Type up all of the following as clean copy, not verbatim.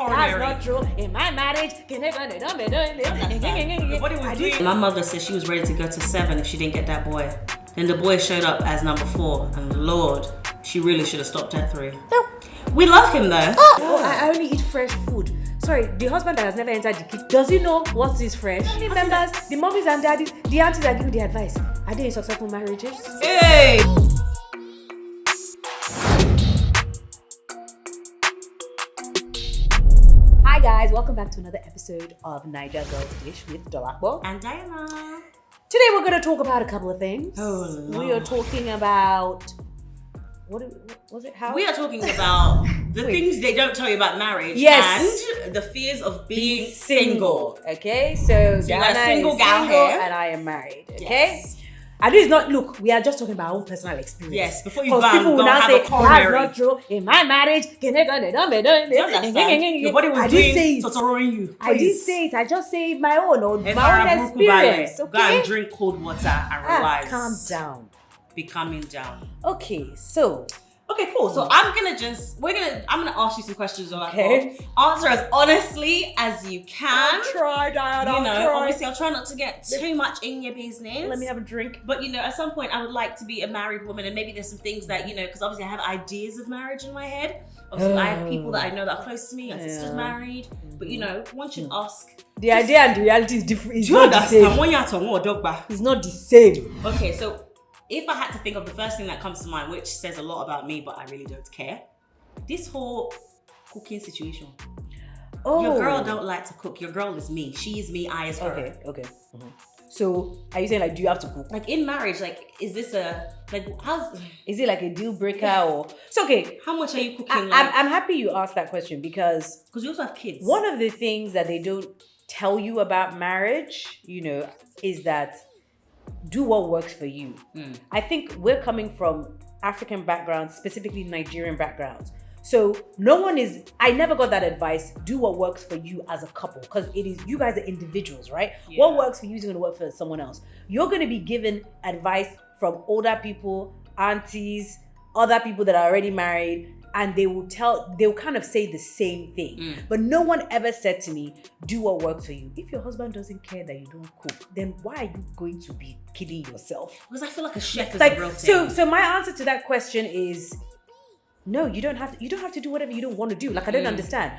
coronary. That's not true. In my marriage, My mother said she was ready to go to 7 if she didn't get that boy. And the boy showed up as number 4. And Lord, she really should have stopped at 3. No. We love him though. Oh, I only eat fresh food. Sorry, the husband that has never entered the kitchen, does he know what is fresh? Family members, the mommies and daddies, the aunties are giving the advice. Are they in successful marriages? Hey! Hi guys, welcome back to another episode of Naija Girls Dish with Dolakbo And Diana. Today we're going to talk about a couple of things. Oh, Lord. We are talking about... What was it? How? We are talking about the things they don't tell you about marriage. Yes. And the fears of being single. Okay, so you got a Diana single is gal single here. and I am married. Okay. Yes. And this is not, look, we are just talking about our own personal experience. Yes, before you Because bang, people will don't now have say, a coronary. that's not true. In my marriage, You understand? Your body was I didn't say doing it. torturing you. I didn't say it. I just say my own experience. Go Okay? and drink cold water and relax. Calm down. Be calming down. Okay, so Okay, cool. So I'm gonna ask you some questions. Okay. Answer as honestly as you can. try, Diana. Obviously, I'll try not to get too much in your business. Let me have a drink. But at some point, I would like to be a married woman, and maybe there's some things that because obviously I have ideas of marriage in my head. Obviously, I have people that I know that are close to me. My sister's married, but one should ask. The idea and the reality is different. It's Do you not the same. understand? It's not the same. Okay, so if I had to think of the first thing that comes to mind, which says a lot about me, but I really don't care, this whole cooking situation. Oh, Your girl don't like to cook. Your girl is me. She is me. I is her. Okay. Mm-hmm. So, are you saying do you have to cook? Like in marriage, is this Is it like a deal breaker or? It's okay. How much are you cooking? I'm happy you asked that question because you also have kids. One of the things that they don't tell you about marriage, is that do what works for you. I think we're coming from African backgrounds, specifically Nigerian backgrounds. So I never got that advice, do what works for you as a couple, because it is, you guys are individuals, right? Yeah. What works for you is going to work for someone else. You're going to be given advice from older people, aunties, other people that are already married, and they'll kind of say the same thing. But no one ever said to me, do what works for you. If your husband doesn't care that you don't cook, then why are you going to be killing yourself? Because I feel like a chef is a real thing. So my answer to that question is, no, you don't have to do whatever you don't want to do. I don't understand.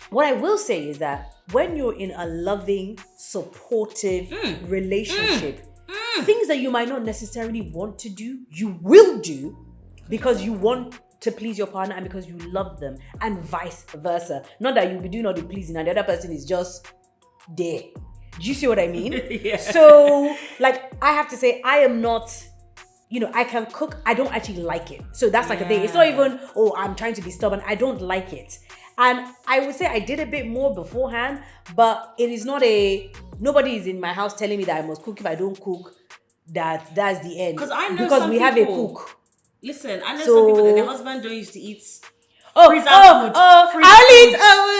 What I will say is that when you're in a loving, supportive relationship, things that you might not necessarily want to do, you will do because you want to please your partner and because you love them, and vice versa. Not that you'll be doing all the pleasing and the other person is just there. Do you see what I mean? Yeah. So, I have to say, I am not, I can cook. I don't actually like it. So that's a thing. It's not even, I'm trying to be stubborn. I don't like it. And I would say I did a bit more beforehand, but it is not nobody is in my house telling me that I must cook. If I don't cook, that's the end. Because we have a cook. Listen, I know some people that their husband don't used to eat. I only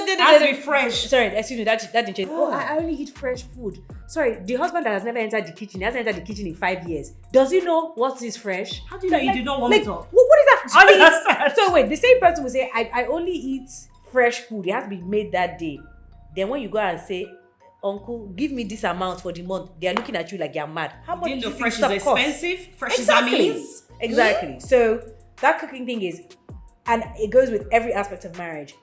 eat. Has to be fresh. Sorry, excuse me. That didn't change. I only eat fresh food. Sorry, the husband that has never entered the kitchen, he hasn't entered the kitchen in 5 years. Does he know what is fresh? How do you know you do not want to? What is that? So wait, the same person will say, I only eat fresh food. It has to be made that day. Then when you go and say, Uncle, give me this amount for the month, they are looking at you like you're mad. How much do you think fresh stuff is costs? expensive? Fresh Exactly. is Exactly. So that cooking thing is, and it goes with every aspect of marriage.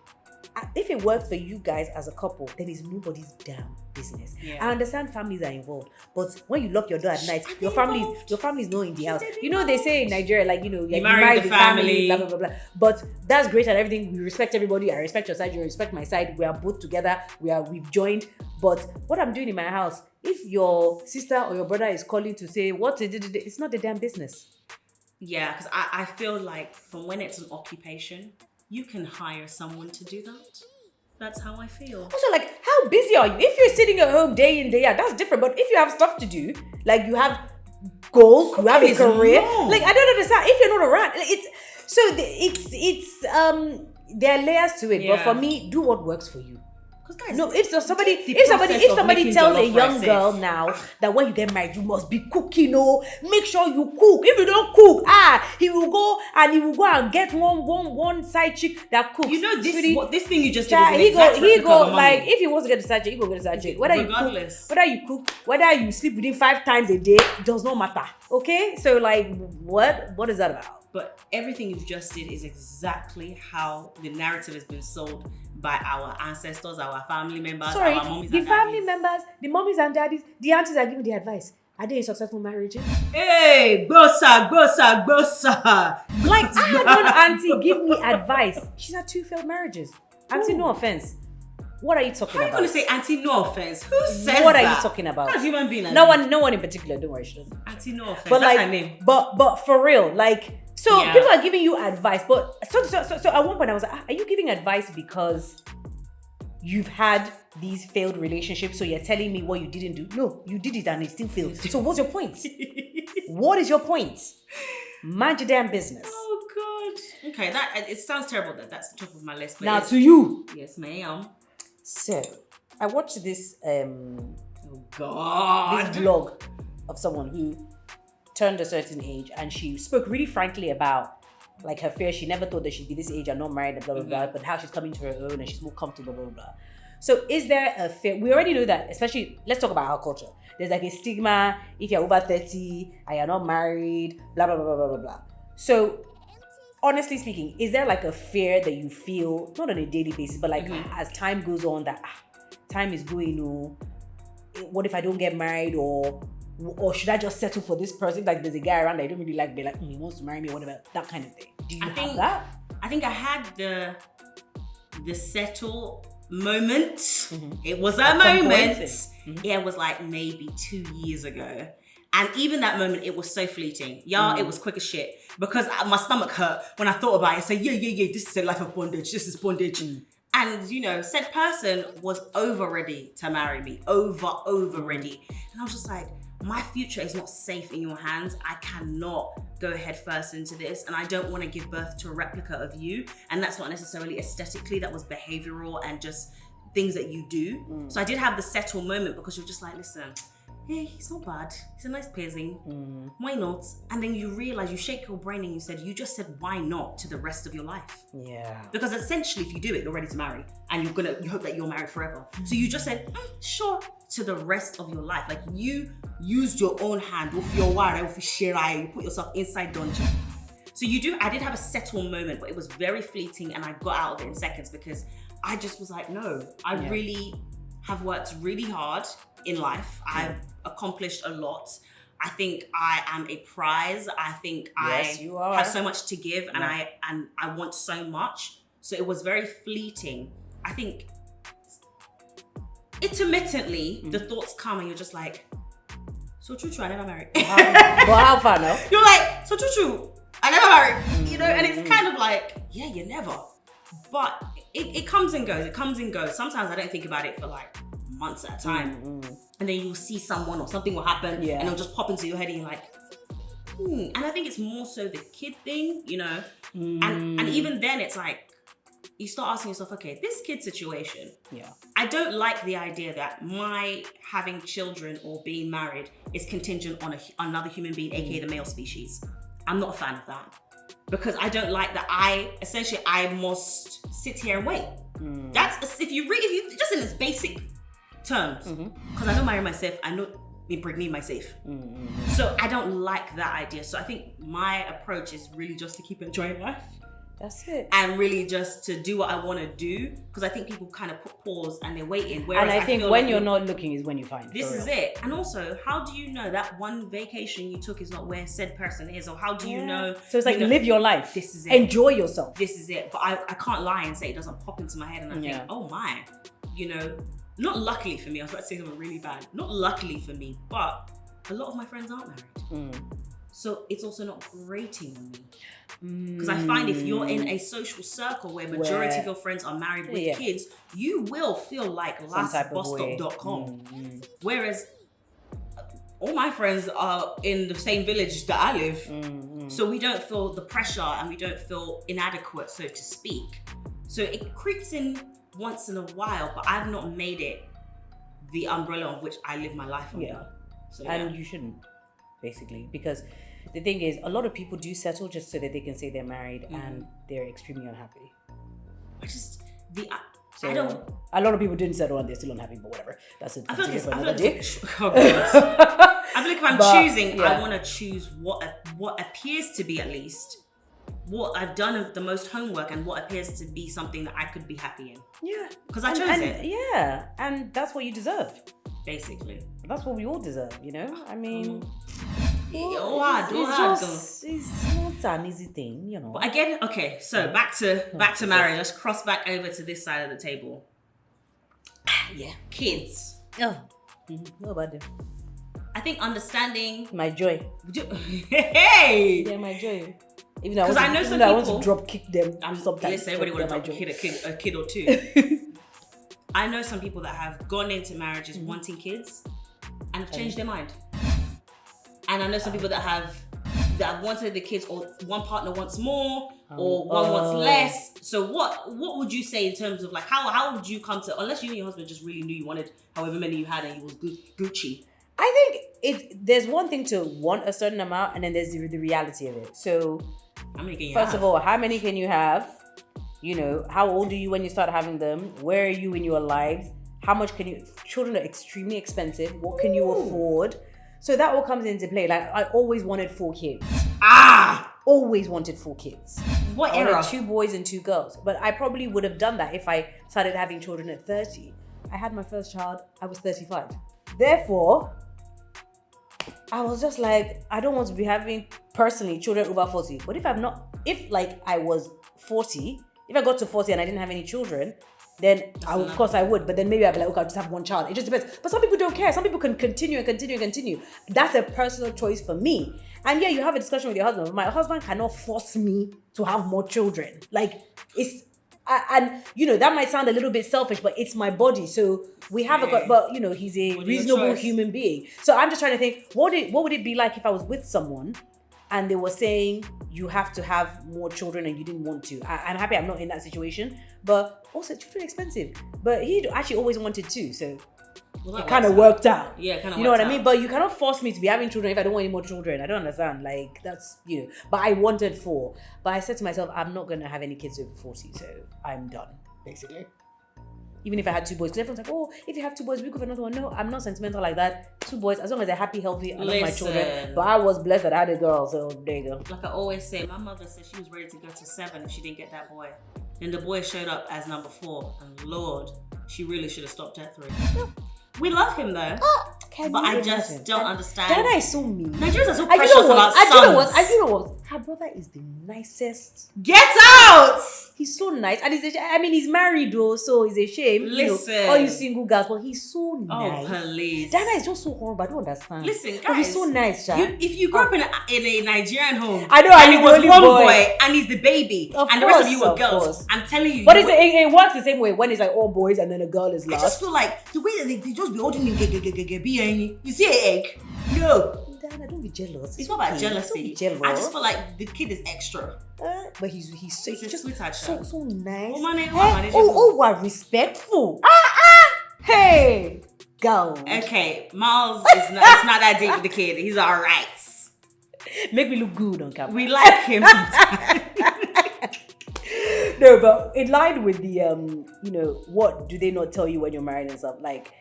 If it works for you guys as a couple, then it's nobody's damn business. Yeah. I understand families are involved, but when you lock your door at night, your family's not in the house. They say in Nigeria, you marry the family, blah blah blah blah. But that's great and everything. We respect everybody. I respect your side. You respect my side. We are both together. We've joined. But what I'm doing in my house, if your sister or your brother is calling to say what it's not the damn business. Yeah, because I feel like from when it's an occupation, you can hire someone to do that. That's how I feel. Also, how busy are you? If you're sitting at home day in, day out, that's different. But if you have stuff to do, you have goals, you have a career, I don't understand. If you're not around, there are layers to it. Yeah. But for me, do what works for you. Guys, no, if somebody making tells a jollof young rice girl safe. now that when you get married you must be cooking, make sure you cook. If you don't cook, he will go and get one side chick that cooks. You know this Sweetie, this thing you just did child, is an exact he replica go of like mommy. if he wants to get the side chick, he go get the side chick. Regardless. Whether you cook, whether you sleep within 5 times a day, it does not matter. Okay, so like what is that about? But everything you've just did is exactly how the narrative has been sold by our ancestors, our family members, Sorry, our mommies the and family daddies. members, the mommies and daddies, the aunties are giving the advice. Are they in successful marriages? Hey, bossa. Like, I had one auntie give me advice. She's had 2 failed marriages. Auntie, no offense. What are you talking How are you about? going to say auntie, no offense? Who says What that? are you talking about? What human being like No that? one in particular. Don't worry, she doesn't. Auntie, no offense. But That's like, her name. but for real, like, so Yeah. people are giving you advice. But so at one point I was like, are you giving advice because you've had these failed relationships? So you're telling me what you didn't do? No, you did it and it still failed. So what's your point? What is your point? Mind your damn business. Oh God. Okay, it sounds terrible that that's the top of my list. But Now it's- to you. Yes, ma'am. So I watched this Oh God. this vlog of someone who turned a certain age, and she spoke really frankly about like her fear. She never thought that she'd be this age and not married, blah blah blah, but how she's coming to her own and she's more comfortable, blah blah blah. So is there a fear? We already know that, especially, let's talk about our culture. There's like a stigma if you're over 30 and you're not married, blah blah blah blah blah blah blah. So honestly speaking, is there like a fear that you feel, not on a daily basis, but like as time goes on, that time is going, what if I don't get married, or should I just settle for this person? Like there's a guy around that I don't really like, but like he wants to marry me or whatever, that kind of thing. Do you have that? I think I had the settle moment. It was a moment. Yeah, it was like maybe 2 years ago. And even that moment, it was so fleeting. Y'all, it was quick as shit. Because my stomach hurt when I thought about it. I said, yeah, this is a life of bondage. This is bondage. And, said person was over ready to marry me. Over ready. And I was just like, my future is not safe in your hands. I cannot go head first into this. And I don't want to give birth to a replica of you. And that's not necessarily aesthetically. That was behavioral and just things that you do. So I did have the settle moment because you're just like, listen, hey, he's not bad. He's a nice person. Why not? And then you realize, you shake your brain and you just said, why not to the rest of your life? Yeah. Because essentially, if you do it, you're ready to marry. And you hope that you're married forever. So you just said, sure, to the rest of your life. Like you used your own hand with your wire, with your share, you put yourself inside dungeon. So I did have a settle moment, but it was very fleeting and I got out of it in seconds because I just was like, no, I really have worked really hard in life. I've accomplished a lot. I think I am a prize. I think you are. have so much to give and I want so much. So it was very fleeting. I think intermittently the thoughts come and you're just like, so true, I never married. But how far now? You're like, so true, I never married. And it's kind of like, yeah, you never. But it comes and goes. It comes and goes. Sometimes I don't think about it for like months at a time. And then you'll see someone or something will happen and it'll just pop into your head and you're like, And I think it's more so the kid thing, And even then it's like, you start asking yourself, okay, this kid situation. Yeah. I don't like the idea that my having children or being married is contingent on another human being, aka the male species. I'm not a fan of that. Because I don't like that I must sit here and wait. That's, if you just in its basic terms, because I don't marry myself, I don't impregnate myself. So I don't like that idea. So I think my approach is really just to keep enjoying life. That's it. And really just to do what I want to do. Because I think people kind of put pause and they're waiting. And I think when you're not looking is when you find it. This is it. And also, how do you know that one vacation you took is not where said person is? Or how do you know? So it's like, live your life. This is it. Enjoy yourself. This is it. But I can't lie and say it doesn't pop into my head and I think, oh my, not luckily for me. I was about to say something really bad. Not luckily for me, but a lot of my friends aren't married. So it's also not grating on me. Because I find if you're in a social circle where majority of your friends are married with kids, you will feel like lastbusstop.com. Whereas all my friends are in the same village that I live. So we don't feel the pressure and we don't feel inadequate, so to speak. So it creeps in once in a while, but I've not made it the umbrella of which I live my life under. Yeah. So, And you shouldn't, basically, because the thing is, a lot of people do settle just so that they can say they're married and they're extremely unhappy. I don't. A lot of people didn't settle and they're still unhappy, but whatever. That's a for another day. Oh God. I feel like if I'm choosing, I want to choose what appears to be, at least, what I've done the most homework and what appears to be something that I could be happy in. Yeah. Because I chose it. Yeah. And that's what you deserve. Basically. That's what we all deserve, you know? I mean... it's not an easy thing, you know. But again, okay, so back to marriage. Let's cross back over to this side of the table. Yeah. Kids. Oh. What about them? I think understanding... My joy. Hey! Yeah, my joy. Even though I know some people... I want to drop kick them sometimes. Listen, everybody want to drop kick a kid or two. I know some people that have gone into marriages wanting kids and have changed their mind. And I know some people that have wanted the kids, or one partner wants more, or one wants less. So what would you say in terms of like how would you come to, unless you and your husband just really knew you wanted however many you had and you was Gucci? I think there's one thing to want a certain amount, and then there's the reality of it. So how many can you first have? of all, how many can you have? You know, how old are you when you start having them? Where are you in your lives? How much can you... Children are extremely expensive. What can you afford? So that all comes into play. Like, I always wanted 4 kids. Always wanted 4 kids. What I era? wanted 2 boys and 2 girls. But I probably would have done that if I started having children at 30. I had my first child, I was 35. Therefore, I was just like, I don't want to be having, personally, children over 40. But if I was 40... If I got to 40 and I didn't have any children, then of course I would. But then maybe I'd be like, okay, I'll just have 1 child. It just depends. But some people don't care. Some people can continue and continue and continue. That's a personal choice for me. And yeah, you have a discussion with your husband. My husband cannot force me to have more children. Like, and you know, that might sound a little bit selfish, but it's my body. So we have but you know, he's a reasonable human being. So I'm just trying to think, what would it be like if I was with someone and they were saying you have to have more children and you didn't want to. I'm happy I'm not in that situation. But also, children are expensive. But he actually always wanted 2, so it kind of worked out. Yeah, it kind of You know what I mean? But you cannot force me to be having children if I don't want any more children. I don't understand. Like, that's, you know. But I wanted 4. But I said to myself, I'm not going to have any kids over 40, so I'm done, basically. Even if I had 2 boys. Because everyone's like, oh, if you have 2 boys, we go for another one. No, I'm not sentimental like that. 2 boys, as long as they're happy, healthy, I love my children. But I was blessed that I had a girl, so there you go. Like I always say, my mother said she was ready to go to 7 if she didn't get that boy. Then the boy showed up as number 4. And Lord, she really should have stopped at 3. We love him though. But I just don't understand. That is so mean. Nigerians are so precious about sons. I you know what? Her brother is the nicest. Get out! He's so nice. And he's married though, so it's a shame. Listen. You know, all you single girls, but he's so nice. Oh, please. Dana is just so horrible. I don't understand. Listen, guys. But he's so nice, if you grew up in a Nigerian home, I know, and it was one boy, and he's the baby, and the rest of you were girls, course. I'm telling you. But it works the same way when it's like all boys and then a girl is last. I just feel like the way that they just be holding him, you see an egg? No. Dana, don't be jealous. It's not about jealousy. Don't be jealous. I just feel like the kid is extra. But he's just sweetheart, so nice. What respectful. Hey, go. Okay, Miles it's not that deep with the kid. He's all right. Make me look good on camera. We like him. No, but in line with the you know, what do they not tell you when you're married and stuff? Like,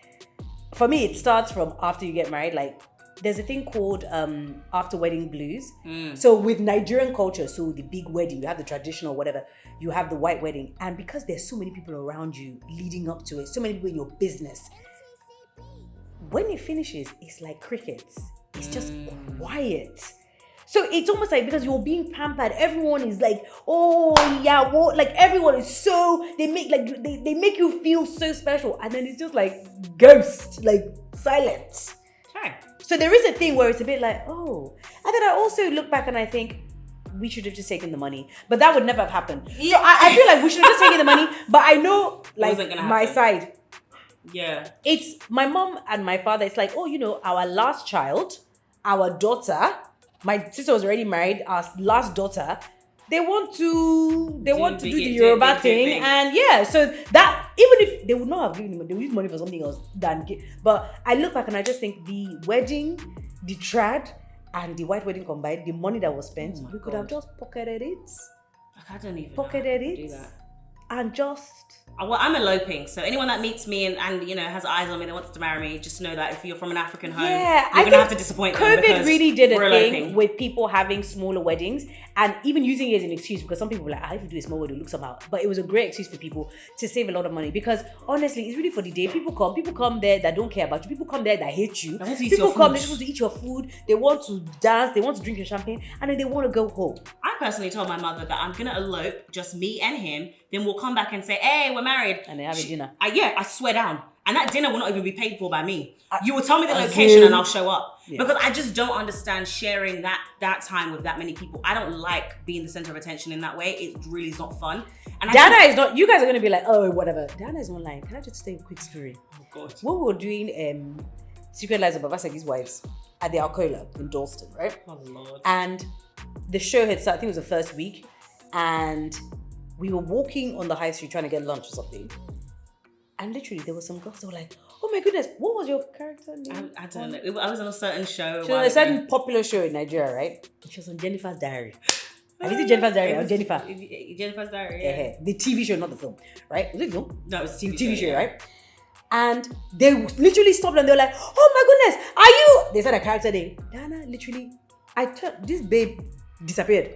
for me, it starts from after you get married. Like, there's a thing called after wedding blues. So with Nigerian culture, so the big wedding, you have the traditional whatever, you have the white wedding, and because there's so many people around you leading up to it, so many people in your business, when it finishes, it's like crickets. It's just quiet. So it's almost like, because you're being pampered, everyone is like, oh yeah, what? Like, everyone is so, they make you feel so special, and then it's just like ghost, like silence. Okay. So there is a thing where it's a bit like, oh. And then I also look back and I think we should have just taken the money. But that would never have happened. Yeah. So I feel like we should have just taken the money. But I know, like, my side. Yeah. It's my mom and my father. It's like, oh, you know, our last child, our daughter, my sister was already married, our last daughter, they want to do the big- Yoruba big thing, and so that even if they would not have given him, they would use money for something else than give. But I look back and I just think the wedding, the trad, and the white wedding combined, the money that was spent, we could have just pocketed it. Like, I don't even Pocketed know how to it do that. and just. Well, I'm eloping, so anyone that meets me and you know has eyes on me that wants to marry me, just know that if you're from an African home, you're gonna have to disappoint them. COVID really did a thing eloping. with people having smaller weddings and even using it as an excuse, because some people were like, if you do a small wedding, look somehow. But it was a great excuse for people to save a lot of money, because honestly, it's really for the day. People come there that don't care about you. People come there that hate you. People come, they just want to eat your food. They want to dance. They want to drink your champagne, and then they want to go home. I personally told my mother that I'm gonna elope, just me and him. Then we'll come back and say, "Hey, we're married," and they have a dinner. I swear down. And that dinner will not even be paid for by me. You will tell me the location and I'll show up. Yeah. Because I just don't understand sharing that time with that many people. I don't like being the center of attention in that way. It really is not fun. And Dana is not, you guys are going to be like, oh, whatever. Dana is online. Can I just tell you a quick story? Oh, God. When we were doing Secret Lives of Babasagi's Wives at the Alcola in Dalston, right? Oh, Lord. And the show had started, I think it was the first week. And we were walking on the high street trying to get lunch or something. And literally, there were some girls that were like, oh my goodness, what was your character name? I don't know. I was on a certain show. She was on a certain popular show in Nigeria, right? She was on Jennifer's Diary. Have you seen Jennifer's Diary? Or Jennifer? Jennifer's Diary, yeah. The TV show, not the film, right? Was it film? No, it was the TV show, right? And they literally stopped and they were like, oh my goodness, are you? They said a character name. Dana, literally, this babe disappeared.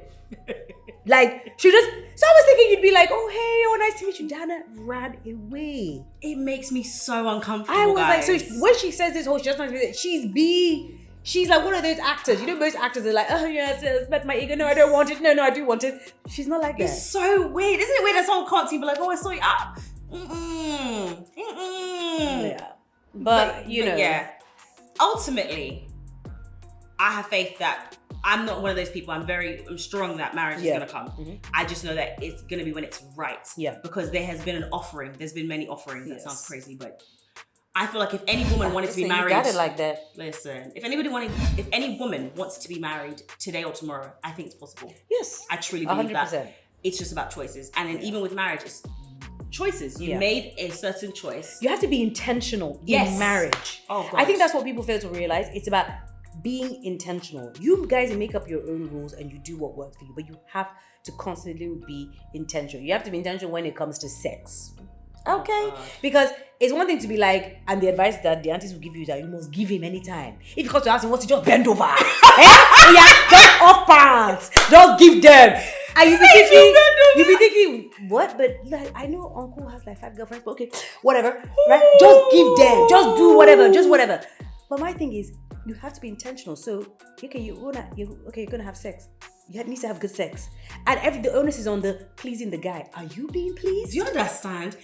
Like, she just, so I was thinking you'd be like, oh, hey, oh, nice to meet you. Dana ran away. It makes me so uncomfortable, I was guys. like, so when she says this whole, she doesn't, she's like one of those actors. You know, most actors are like, oh, yes, it's met my ego. No, I don't want it. No, I do want it. She's not like that. It's so weird. Isn't it weird that someone can't see, but like, oh, I saw you up. Yeah. But, you know. Yeah. Ultimately, I have faith that I'm not one of those people. I'm strong that marriage is going to come. Mm-hmm. I just know that it's going to be when it's right. Yeah. Because there has been an offering. There's been many offerings. That sounds crazy, but I feel like if any woman wanted to be married. You got it like that. Listen, if any woman wants to be married today or tomorrow, I think it's possible. Yes. I truly believe 100%. that. It's just about choices. And then even with marriage, it's choices. You made a certain choice. You have to be intentional in marriage. Oh, God. I think that's what people fail to realize. It's about being intentional. You guys make up your own rules and you do what works for you, but you have to constantly be intentional. You have to be intentional when it comes to sex. Okay? Because it's one thing to be like, and the advice that the aunties will give you is that you must give him anytime. If you come to ask him, what's it, just bend over. Just off pants. Just give them. And you'll be thinking, what? But like, I know uncle has like 5 girlfriends, but okay, whatever. Right? Just give them. Just do whatever. Just whatever. But my thing is, you have to be intentional. So, okay, you're gonna have sex. You need to have good sex. And the onus is on the pleasing the guy. Are you being pleased? Do you understand?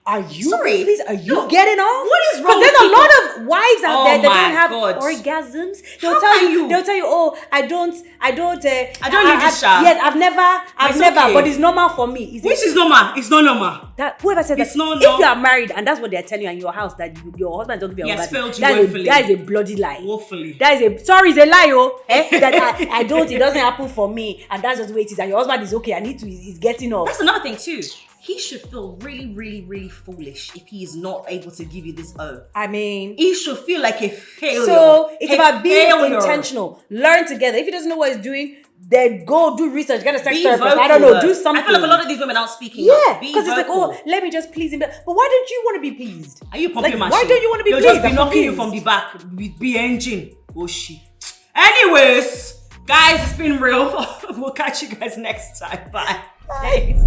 Are you being pleased? Are you getting off? What is wrong? Because there's a lot of wives out there that don't have God. orgasms. They'll tell you, oh, I don't need this shower. Yes, I've never, okay. but it's normal for me. Which is normal? It's not normal. That whoever said it's that, not if you are married and that's what they're telling you in your house, that your husband don't give you orgasm, that is a bloody lie. Woefully. It's a lie, oh. That it doesn't happen for me, and that's just the way it is. And your husband is okay, he's getting off. That's another thing too. He should feel really, really, really foolish if he is not able to give you this I mean, he should feel like a failure. So it's about being intentional. Learn together. If he doesn't know what he's doing, then go do research. Get a sex therapist. I don't know. Do something. I feel like a lot of these women aren't speaking. Yeah, because it's like, oh, let me just please him. But why don't you want to be pleased? Are you pumping machine? Why don't you want to be pleased? You'll just be knocking you from the back with the engine. Oh shit. Anyways, guys, it's been real. We'll catch you guys next time. Bye. Thanks.